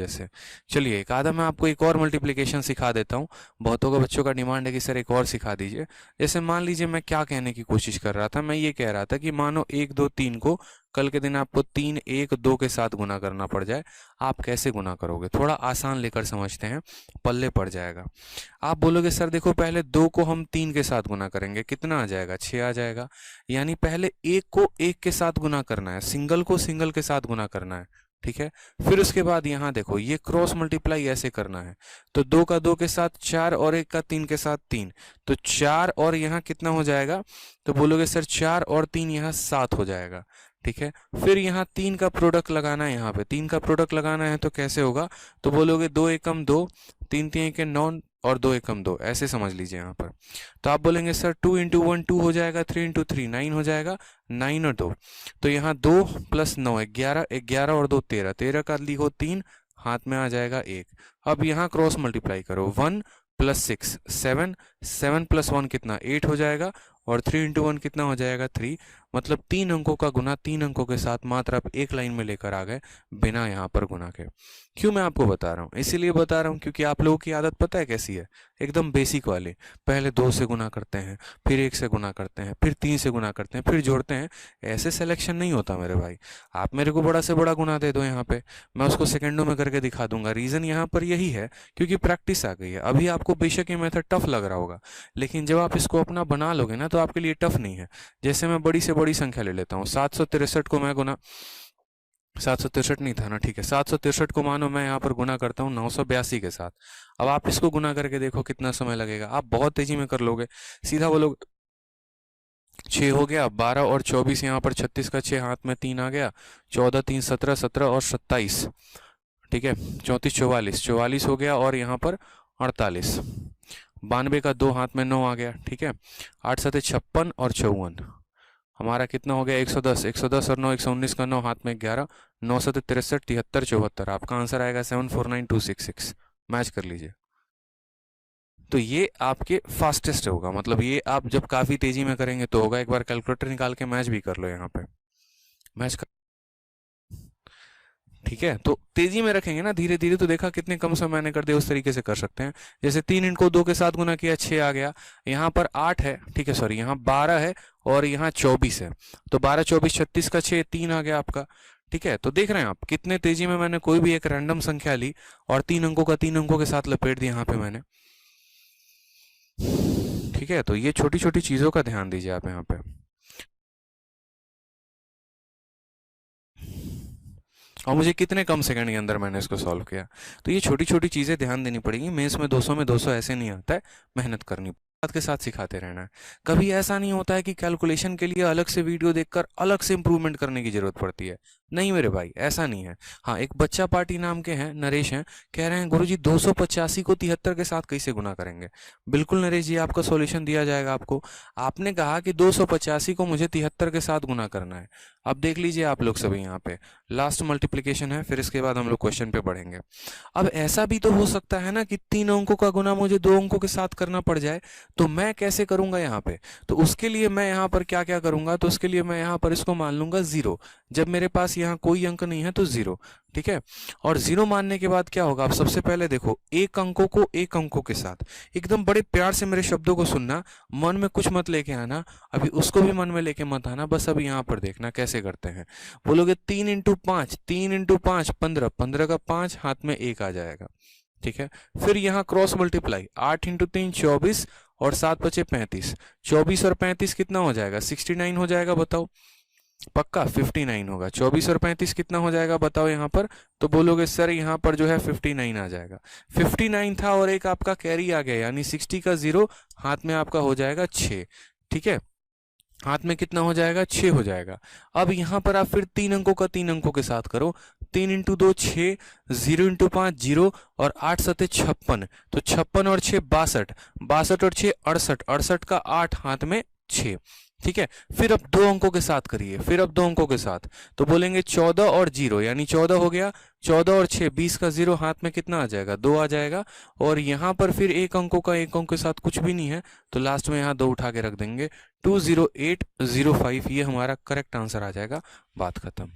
वजह से। चलिए एक आधा मैं आपको एक और मल्टीप्लिकेशन सिखा देता हूँ। बहुतों का बच्चों का डिमांड है कि सर एक और सिखा दीजिए। जैसे मान लीजिए मैं क्या कहने की कोशिश कर रहा था, मैं ये कह रहा था कि मानो 1 2 3 को कल के दिन आपको 3 1 2 के साथ गुना करना पड़ जाए, आप कैसे गुना करोगे? थोड़ा आसान लेकर समझते हैं, पल्ले पड़ जाएगा। आप बोलोगे सर देखो पहले 2 को हम 3 के साथ गुना करेंगे, कितना आ जाएगा? 6 आ जाएगा। यानी पहले 1 को 1 के साथ गुना करना है, सिंगल को सिंगल के साथ गुना करना है, ठीक है। फिर उसके बाद यहाँ देखो ये क्रॉस मल्टीप्लाई ऐसे करना है, तो 2 का 2 के साथ 4 और 1 का 3 के साथ 3, तो 4 और यहाँ कितना हो जाएगा? तो बोलोगे सर 4 और 3 यहाँ 7 हो जाएगा, ठीक है। फिर यहाँ 3 का प्रोडक्ट लगाना है, यहाँ पे 3 का प्रोडक्ट लगाना है तो कैसे होगा? तो बोलोगे 2 एकम 2, 3 3 के 9 और 2 एकम 2, ऐसे समझ लीजिए यहाँ पर। तो आप बोलेंगे सर 2 इंटू 1 2 हो जाएगा, 3 इंटू 3 9 हो जाएगा, 9 और 2, तो यहाँ 2 प्लस 9 11, 11 और 2 13, 13 का लिखो 3, हाथ में आ जाएगा 1। अब यहाँ क्रॉस मल्टीप्लाई करो, 1 प्लस 6 7, 7 प्लस 1 कितना 8 हो जाएगा, और 3 इंटू 1 कितना हो जाएगा 3। मतलब 3 अंकों का गुना 3 अंकों के साथ मात्र आप एक लाइन में लेकर आ गए, बिना यहाँ पर गुना के। क्यों मैं आपको बता रहा हूँ? इसीलिए बता रहा हूँ क्योंकि आप लोगों की आदत पता है कैसी है, एकदम बेसिक वाली। पहले 2 से गुना करते हैं, फिर 1 से गुना करते हैं, फिर 3 से गुना करते हैं, फिर जोड़ते हैं। ऐसे सिलेक्शन नहीं होता मेरे भाई। आप मेरे को बड़ा से बड़ा गुना दे दो यहाँ पे, मैं उसको सेकंडों में करके दिखा दूंगा। रीज़न यहाँ पर यही है क्योंककि प्रैक्टिस आ गई है। अभी आपको बेशक ये मेथड टफ लग रहा होगा, लेकिन जब आप इसको अपना बना लोगे ना तो आपके लिए टफ नहीं है। जैसे मैं बड़ी से बड़ी संख्या ले लेता हूँ, 763 को मैं गुना, 763 नहीं था ना, ठीक है, 763 को मानो मैं यहाँ पर गुना करता हूँ 982 के साथ। अब आप इसको गुना करके देखो कितना समय लगेगा, आप बहुत तेजी में कर लोगे। सीधा बोलोगे 6 हो गया, 12 और 24 यहाँ पर 36 का 6 हाथ में 3 आ गया, 14 3 17, 17 और 27, ठीक है, 34 44, 44 हो गया, और यहाँ पर 48, 92 का 2 हाथ में 9 आ गया, ठीक है, 8 7 56 और 54, हमारा कितना हो गया 110, 110 और 9 119 का 9 हाथ में 11, 9 7 63 73 74, आपका आंसर आएगा 749266। मैच कर लीजिए। तो ये आपके फास्टेस्ट होगा, मतलब ये आप जब काफ़ी तेज़ी में करेंगे तो होगा। एक बार कैलकुलेटर निकाल के मैच भी कर लो यहाँ पे, मैच कर, ठीक है। तो तेजी में रखेंगे ना धीरे धीरे, तो देखा कितने कम समय मैंने कर दिया, उस तरीके से कर सकते हैं। जैसे 3 इनको 2 के साथ गुना किया 6 आ गया, यहाँ पर 8 है, ठीक है, सॉरी यहाँ 12 है और यहाँ 24 है, तो 12 24 36 का 6 3 आ गया आपका, ठीक है। तो देख रहे हैं आप कितने तेजी में मैंने कोई भी एक रैंडम संख्या ली और 3 अंकों का 3 अंकों के साथ लपेट दिया यहाँ पे मैंने, ठीक है। तो ये छोटी छोटी चीज़ों का ध्यान दीजिए आप यहाँ पे। और मुझे कितने कम सेकंड के अंदर मैंने इसको सॉल्व किया। तो ये छोटी छोटी चीज़ें ध्यान देनी पड़ेगी। मेंस में 200 ऐसे नहीं आता है, मेहनत करनी बात के साथ सिखाते रहना है। कभी ऐसा नहीं होता है कि कैलकुलेशन के लिए अलग से वीडियो देखकर अलग से इंप्रूवमेंट करने की जरूरत पड़ती है। नहीं मेरे भाई, ऐसा नहीं है। हाँ, एक बच्चा पार्टी नाम के हैं, नरेश हैं, कह रहे हैं गुरुजी 285 को 73 के साथ कैसे गुना करेंगे। बिल्कुल नरेश जी, आपका सॉल्यूशन दिया जाएगा आपको। आपने कहा कि 285 को मुझे 73 के साथ गुना करना है। अब देख लीजिए आप लोग सभी, यहाँ पे लास्ट मल्टीप्लिकेशन है, फिर इसके बाद हम लोग क्वेश्चन पे बढ़ेंगे। अब ऐसा भी तो हो सकता है ना कि 3 अंकों का गुना मुझे 2 अंकों के साथ करना पड़ जाए, तो मैं कैसे करूंगा यहाँ पे? तो उसके लिए मैं यहाँ पर क्या क्या करूंगा, तो उसके लिए मैं यहाँ पर इसको मान लूंगा 0। जब मेरे पास यहाँ कोई अंक नहीं है तो 0, ठीक है। और 0 मानने के बाद क्या होगा, आप सबसे पहले देखो एक अंकों को एक अंकों के साथ, एकदम बड़े प्यार से मेरे शब्दों को सुनना, मन में कुछ मत लेके आना, अभी उसको भी मन में लेके मत आना, बस अभी यहाँ पर देखना कैसे करते हैं। बोलोगे 3 इंटू 5, 3 इंटू 5 15, 15 का 5 हाथ में 1 आ जाएगा, ठीक है। फिर यहाँ क्रॉस मल्टीप्लाई, 8 इंटू 3 24 और 7 बचे 35, 24 और 35 कितना हो जाएगा 69 हो जाएगा, बताओ पक्का 59 होगा। 24 और 35 कितना हो जाएगा बताओ यहाँ पर, तो बोलोगे सर यहाँ पर जो है 59 आ जाएगा। 59 था और एक आपका कैरी आ गया, यानी 60 का 0 हाथ में आपका हो जाएगा 6, ठीक है, हाथ में कितना हो जाएगा 6 हो जाएगा। अब यहाँ पर आप फिर 3 अंकों का 3 अंकों के साथ करो, 3 इंटू 2 6, 0 इंटू 5 0 और 8 7 56, तो 56 और 6 62, 62 और 6 68, 68 का 8 हाथ में 6, ठीक है। फिर अब 2 अंकों के साथ करिए, फिर अब 2 अंकों के साथ, तो बोलेंगे 14 और 0, यानी 14 हो गया, 14 और 6 20 का 0 हाथ में कितना आ जाएगा 2 आ जाएगा। और यहाँ पर फिर एक अंकों का एक अंक के साथ कुछ भी नहीं है, तो लास्ट में यहाँ 2 उठा के रख देंगे, 20805, ये हमारा करेक्ट आंसर आ जाएगा, बात खत्म,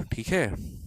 ठीक है।